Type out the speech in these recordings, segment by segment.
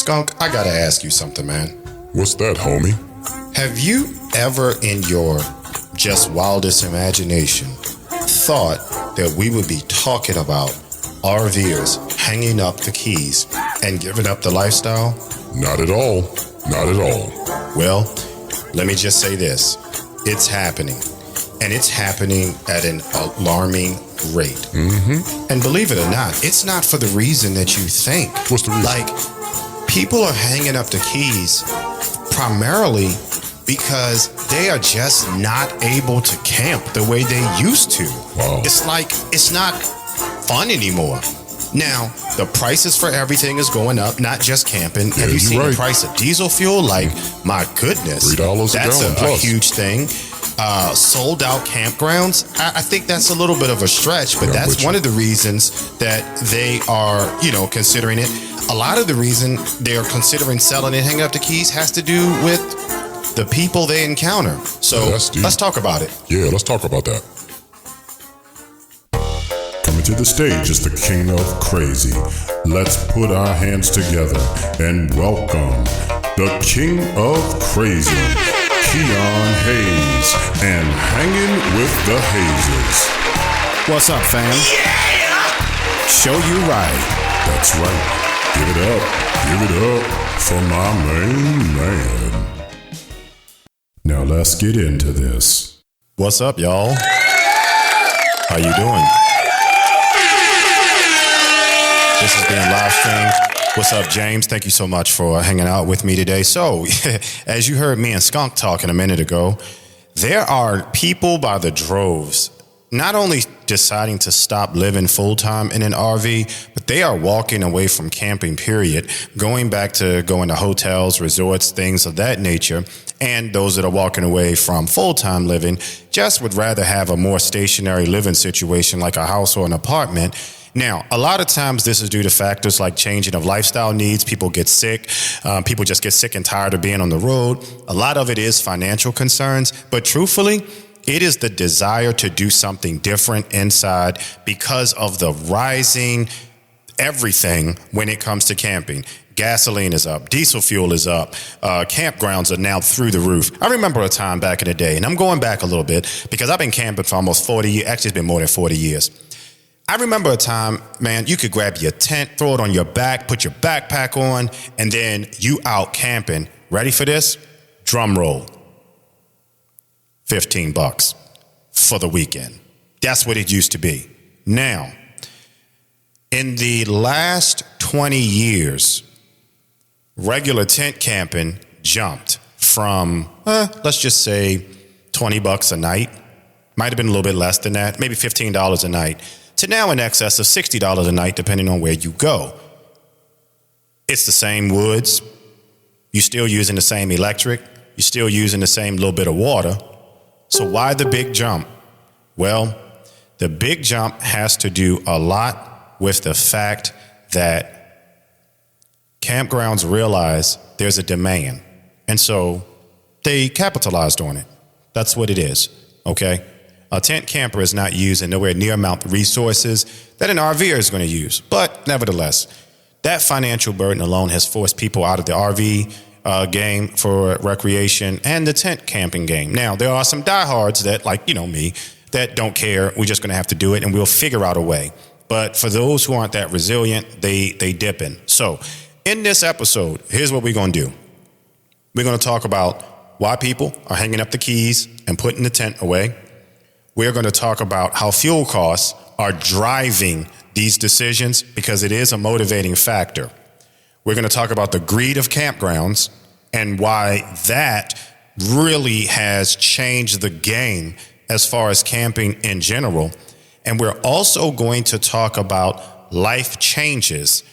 Skunk, I gotta ask you something, man. What's that, homie? Have you ever in your just wildest imagination thought that we would be talking about RVers hanging up the keys and giving up the lifestyle? Not at all. Not at all. Well, let me just say this. It's happening. And it's happening at an alarming rate. Mm-hmm. And believe it or not, it's not for the reason that you think. What's the reason? Like, people are hanging up the keys primarily because they are just not able to camp the way they used to. Wow. It's like, it's not fun anymore. Now, the prices for everything is going up, not just camping. Have you seen the price of diesel fuel? Like, my goodness. $3 That's a gallon a huge thing. Sold out campgrounds. I think that's a little bit of a stretch, but that's one of the reasons that they are, considering it. A lot of the reason they are considering selling and hanging up the keys has to do with the people they encounter. So let's talk about it. Yeah, let's talk about that. Coming to the stage is the king of crazy. Let's put our hands together and welcome the king of crazy, Keon Hayes, and hanging with the Hazes. What's up, fam? Yeah! Show you right. That's right. Give it up for my main man. Now let's get into this. What's up, y'all? How you doing? This is being live streamed. What's up, James? Thank you so much for hanging out with me today. So, as you heard me and Skunk talking a minute ago, there are people by the droves not only deciding to stop living full-time in an RV, but they are walking away from camping, period, going back to going to hotels, resorts, things of that nature. And those that are walking away from full-time living just would rather have a more stationary living situation like a house or an apartment. Now, a lot of times this is due to factors like changing of lifestyle needs. People get sick. People just get sick and tired of being on the road. A lot of it is financial concerns. But truthfully, it is the desire to do something different inside because of the rising everything when it comes to camping. Gasoline is up. Diesel fuel is up. Campgrounds are now through the roof. I remember a time back in the day, and I'm going back a little bit because I've been camping for almost 40 years. Actually, it's been more than 40 years. I remember a time, man, you could grab your tent, throw it on your back, put your backpack on, and then you out camping. Ready for this? Drum roll. $15 for the weekend. That's what it used to be. Now, in the last 20 years, regular tent camping jumped from, let's just say $20 a night. Might have been a little bit less than that, maybe $15 a night, to now in excess of $60 a night, depending on where you go. It's the same woods. You're still using the same electric. You're still using the same little bit of water. So why the big jump? Well, the big jump has to do a lot with the fact that campgrounds realize there's a demand. And so they capitalized on it. That's what it is, okay? A tent camper is not using nowhere near amount of resources that an RVer is going to use. But nevertheless, that financial burden alone has forced people out of the RV game for recreation and the tent camping game. Now, there are some diehards that, like, me, that don't care. We're just going to have to do it and we'll figure out a way. But for those who aren't that resilient, they dip in. So in this episode, here's what we're going to do. We're going to talk about why people are hanging up the keys and putting the tent away. We're going to talk about how fuel costs are driving these decisions because it is a motivating factor. We're going to talk about the greed of campgrounds and why that really has changed the game as far as camping in general. And we're also going to talk about life changes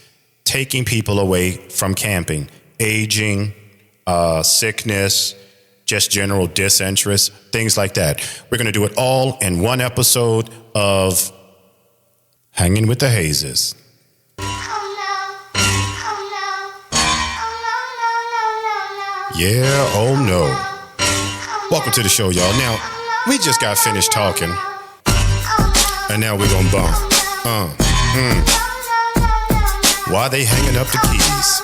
taking people away from camping, aging, sickness, just general disinterest, things like that. We're going to do it all in one episode of Hanging with the Hazes. Yeah, oh no. Welcome to the show, y'all. Now, we just got finished talking, and now we're gonna bump. Why they hanging up the keys?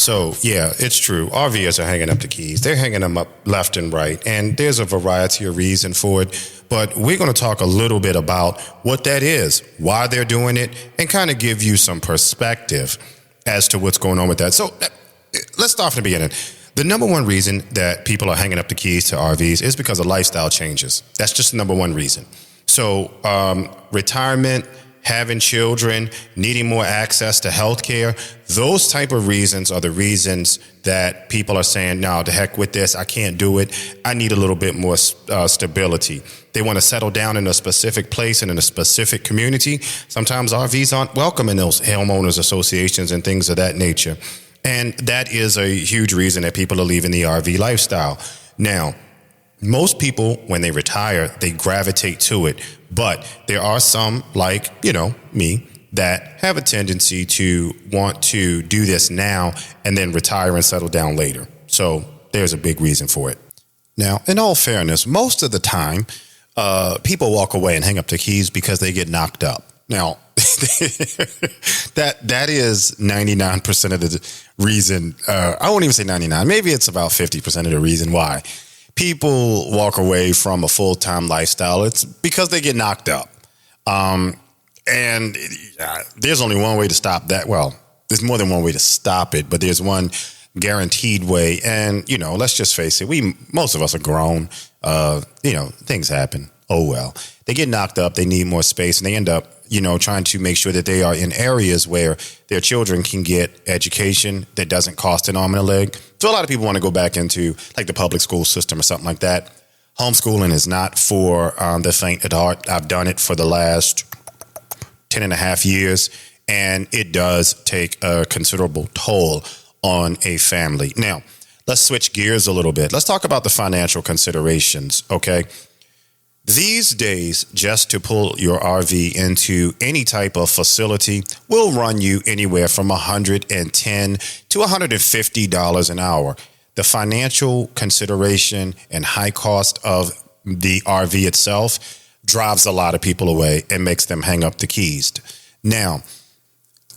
So, yeah, it's true. RVers are hanging up the keys. They're hanging them up left and right, and there's a variety of reasons for it. But we're going to talk a little bit about what that is, why they're doing it, and kind of give you some perspective as to what's going on with that. So let's start from the beginning. The number one reason that people are hanging up the keys to RVs is because of lifestyle changes. That's just the number one reason. So retirement, having children, needing more access to healthcare, those type of reasons are the reasons that people are saying, no, the heck with this, I can't do it. I need a little bit more stability. They want to settle down in a specific place and in a specific community. Sometimes RVs aren't welcome in those homeowners associations and things of that nature. And that is a huge reason that people are leaving the RV lifestyle. Now, most people, when they retire, they gravitate to it. But there are some, like, me, that have a tendency to want to do this now and then retire and settle down later. So there's a big reason for it. Now, in all fairness, most of the time, people walk away and hang up the keys because they get knocked up. Now, that is 99% of the reason. I won't even say 99. Maybe it's about 50% of the reason why people walk away from a full-time lifestyle. It's because they get knocked up. And there's only one way to stop that. Well, there's more than one way to stop it, but there's one guaranteed way. And, let's just face it. Most of us are grown. Things happen. Oh, well. They get knocked up. They need more space, and they end up, trying to make sure that they are in areas where their children can get education that doesn't cost an arm and a leg. So a lot of people want to go back into like the public school system or something like that. Homeschooling is not for the faint at heart. I've done it for the last 10 and a half years, and it does take a considerable toll on a family. Now, let's switch gears a little bit. Let's talk about the financial considerations, okay? These days, just to pull your RV into any type of facility will run you anywhere from $110 to $150 an hour. The financial consideration and high cost of the RV itself drives a lot of people away and makes them hang up the keys. Now,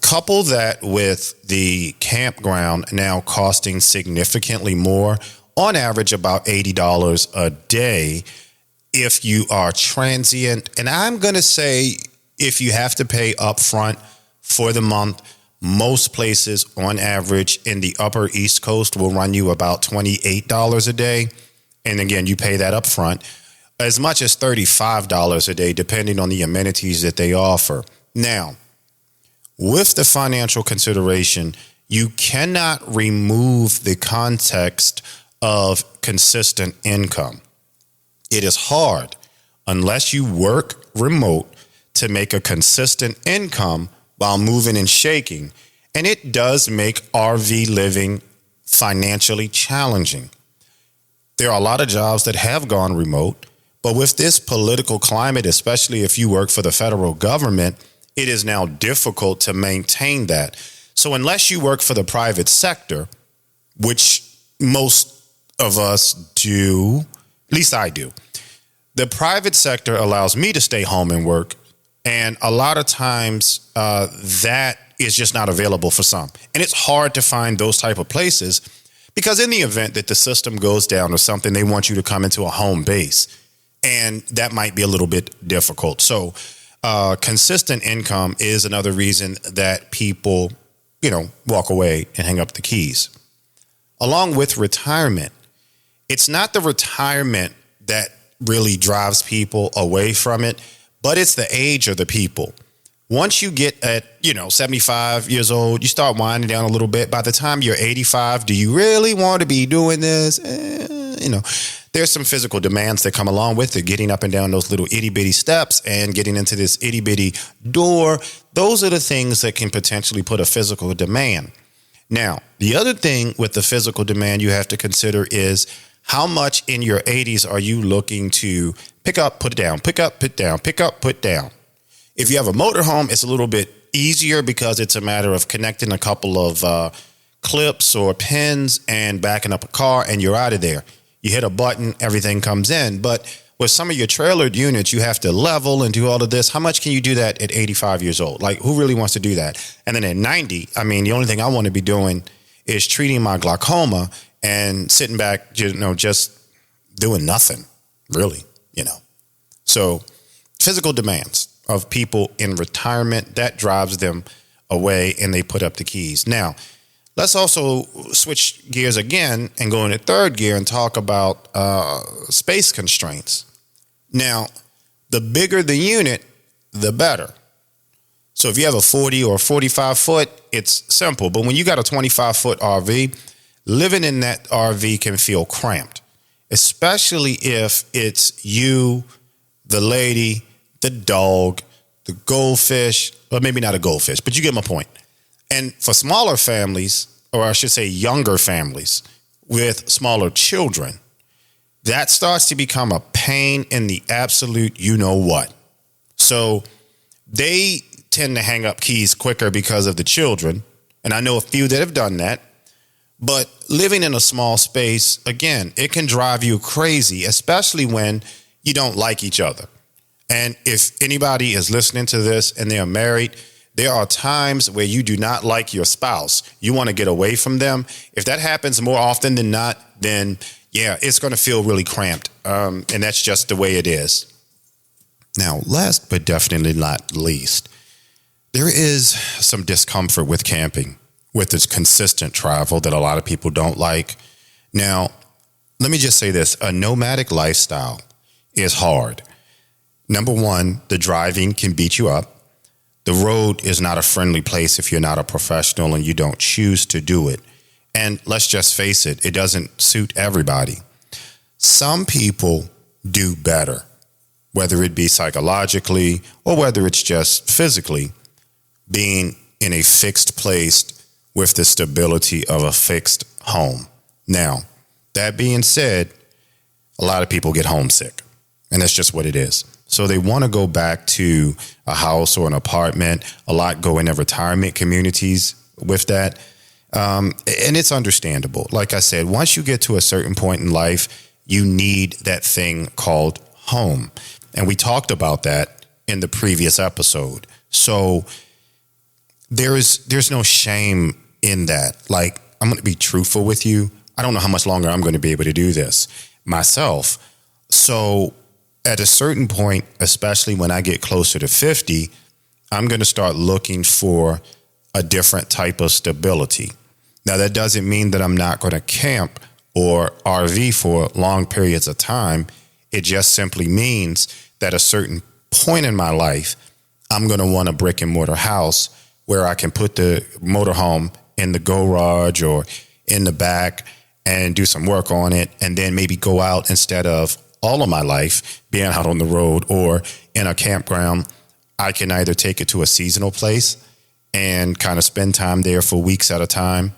couple that with the campground now costing significantly more, on average about $80 a day. If you are transient, and I'm going to say if you have to pay up front for the month, most places on average in the upper East Coast will run you about $28 a day. And again, you pay that up front, as much as $35 a day, depending on the amenities that they offer. Now, with the financial consideration, you cannot remove the context of consistent income. It is hard, unless you work remote, to make a consistent income while moving and shaking. And it does make RV living financially challenging. There are a lot of jobs that have gone remote, but with this political climate, especially if you work for the federal government, it is now difficult to maintain that. So unless you work for the private sector, which most of us do, at least I do. The private sector allows me to stay home and work. And a lot of times that is just not available for some. And it's hard to find those type of places because in the event that the system goes down or something, they want you to come into a home base. And that might be a little bit difficult. So consistent income is another reason that people, walk away and hang up the keys. Along with retirement, it's not the retirement that really drives people away from it, but it's the age of the people. Once you get at, 75 years old, you start winding down a little bit. By the time you're 85, do you really want to be doing this? There's some physical demands that come along with it, getting up and down those little itty bitty steps and getting into this itty bitty door. Those are the things that can potentially put a physical demand. Now, the other thing with the physical demand you have to consider is how much in your 80s are you looking to pick up, put down, pick up, put down, pick up, put down. If you have a motorhome, it's a little bit easier because it's a matter of connecting a couple of clips or pins and backing up a car and you're out of there. You hit a button, everything comes in. But with some of your trailered units, you have to level and do all of this. How much can you do that at 85 years old? Like, who really wants to do that? And then at 90, the only thing I want to be doing is treating my glaucoma and sitting back, just doing nothing, really, So physical demands of people in retirement, that drives them away and they put up the keys. Now, let's also switch gears again and go into third gear and talk about space constraints. Now, the bigger the unit, the better. So if you have a 40 or 45 foot, it's simple. But when you got a 25 foot RV, living in that RV can feel cramped, especially if it's you, the lady, the dog, the goldfish, or maybe not a goldfish, but you get my point. And for smaller families, or I should say younger families with smaller children, that starts to become a pain in the absolute you-know-what. So they tend to hang up keys quicker because of the children. And I know a few that have done that. But living in a small space, again, it can drive you crazy, especially when you don't like each other. And if anybody is listening to this and they are married, there are times where you do not like your spouse. You want to get away from them. If that happens more often than not, then yeah, it's going to feel really cramped. And that's just the way it is. Now, last but definitely not least, there is some discomfort with camping, with this consistent travel that a lot of people don't like. Now, let me just say this. A nomadic lifestyle is hard. Number one, the driving can beat you up. The road is not a friendly place if you're not a professional and you don't choose to do it. And let's just face it, it doesn't suit everybody. Some people do better, whether it be psychologically or whether it's just physically, being in a fixed place with the stability of a fixed home. Now, that being said, a lot of people get homesick, and that's just what it is. So they want to go back to a house or an apartment. A lot go into retirement communities with that. And it's understandable. Like I said, once you get to a certain point in life, you need that thing called home. And we talked about that in the previous episode. So there's no shame in that. Like, I'm going to be truthful with you. I don't know how much longer I'm going to be able to do this myself. So at a certain point, especially when I get closer to 50, I'm going to start looking for a different type of stability. Now, that doesn't mean that I'm not going to camp or RV for long periods of time. It just simply means that at a certain point in my life, I'm going to want a brick and mortar house where I can put the motorhome in the garage or in the back and do some work on it, and then maybe go out instead of all of my life being out on the road or in a campground. I can either take it to a seasonal place and kind of spend time there for weeks at a time,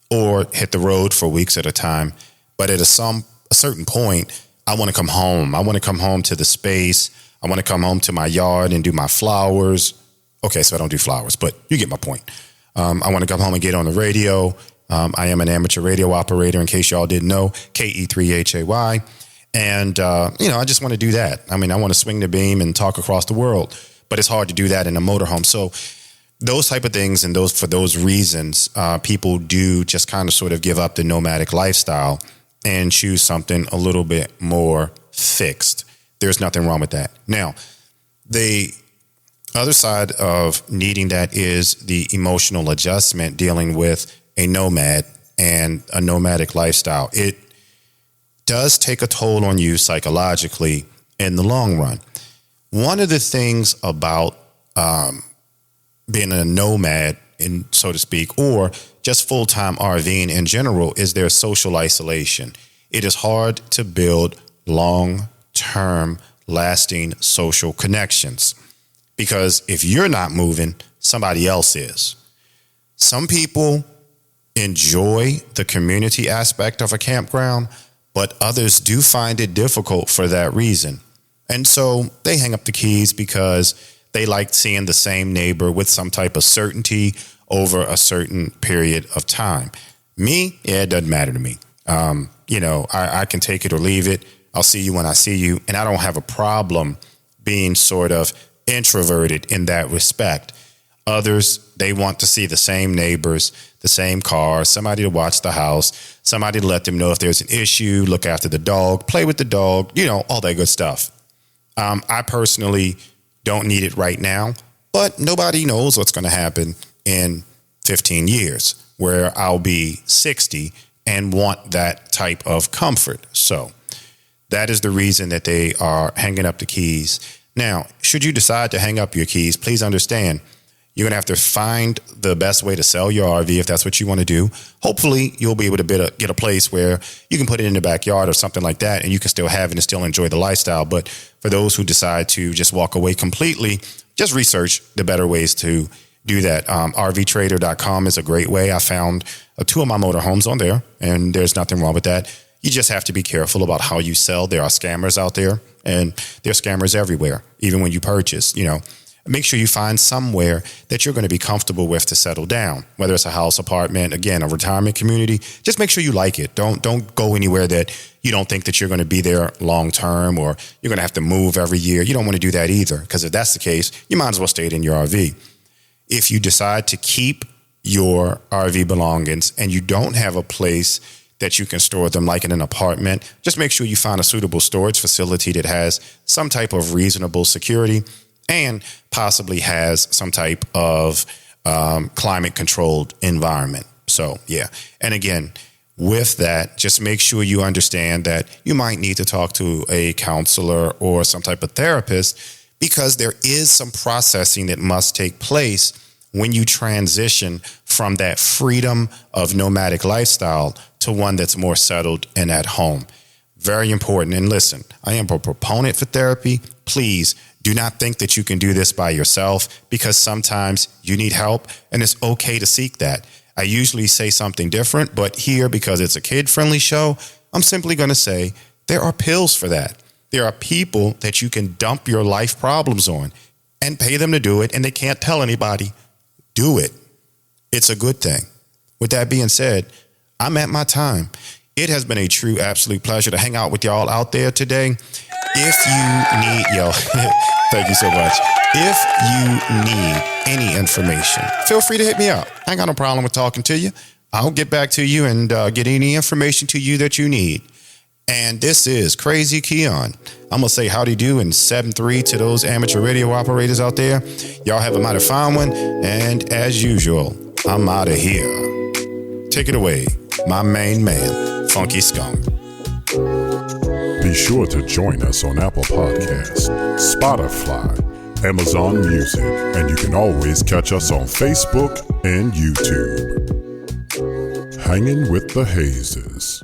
or hit the road for weeks at a time. But at a certain point, I want to come home. I want to come home to the space. I want to come home to my yard and do my flowers. Okay, so I don't do flowers, but you get my point. I want to come home and get on the radio. I am an amateur radio operator, in case y'all didn't know, KE3HAY. And, I just want to do that. I mean, I want to swing the beam and talk across the world, but it's hard to do that in a motorhome. So those type of things, and for those reasons, people do just kind of sort of give up the nomadic lifestyle and choose something a little bit more fixed. There's nothing wrong with that. Now, the other side of needing that is the emotional adjustment dealing with a nomad and a nomadic lifestyle. It does take a toll on you psychologically in the long run. One of the things about being a nomad, so to speak, or just full-time RVing in general, is their social isolation. It is hard to build long-term, lasting social connections, because if you're not moving, somebody else is. Some people enjoy the community aspect of a campground, but others do find it difficult for that reason. And so they hang up the keys because they like seeing the same neighbor with some type of certainty over a certain period of time. Me, it doesn't matter to me. I can take it or leave it. I'll see you when I see you. And I don't have a problem being sort of introverted in that respect. Others, they want to see the same neighbors, the same car, somebody to watch the house, somebody to let them know if there's an issue, look after the dog, play with the dog, all that good stuff. I personally don't need it right now, but nobody knows what's going to happen in 15 years where I'll be 60 and want that type of comfort. So that is the reason that they are hanging up the keys. Now, should you decide to hang up your keys, please understand you're going to have to find the best way to sell your RV if that's what you want to do. Hopefully, you'll be able to get a place where you can put it in the backyard or something like that, and you can still have it and still enjoy the lifestyle. But for those who decide to just walk away completely, just research the better ways to do that. RVtrader.com is a great way. I found 2 of my motorhomes on there, and there's nothing wrong with that. You just have to be careful about how you sell. There are scammers out there, and there are scammers everywhere, even when you purchase, Make sure you find somewhere that you're going to be comfortable with to settle down, whether it's a house, apartment, again, a retirement community. Just make sure you like it. Don't go anywhere that you don't think that you're going to be there long term, or you're going to have to move every year. You don't want to do that either, because if that's the case, you might as well stay in your RV. If you decide to keep your RV belongings and you don't have a place that you can store them, like in an apartment, just make sure you find a suitable storage facility that has some type of reasonable security and possibly has some type of climate-controlled environment. So, yeah. And again, with that, just make sure you understand that you might need to talk to a counselor or some type of therapist, because there is some processing that must take place when you transition from that freedom of nomadic lifestyle to one that's more settled and at home. Very important. And listen, I am a proponent for therapy. Please do not think that you can do this by yourself, because sometimes you need help, and it's okay to seek that. I usually say something different, but here, because it's a kid-friendly show, I'm simply going to say there are pills for that. There are people that you can dump your life problems on and pay them to do it, and they can't tell anybody. Do it. It's a good thing. With that being said, I'm at my time. It has been a true, absolute pleasure to hang out with y'all out there today. If you need, thank you so much. If you need any information, feel free to hit me up. I ain't got no problem with talking to you. I'll get back to you and get any information to you that you need. And this is Crazy Keon. I'm going to say howdy do and 7-3 to those amateur radio operators out there. Y'all have a mighty fine one. And as usual, I'm out of here. Take it away, my main man, Funky Skunk. Be sure to join us on Apple Podcasts, Spotify, Amazon Music, and you can always catch us on Facebook and YouTube. Hanging with the Hazes.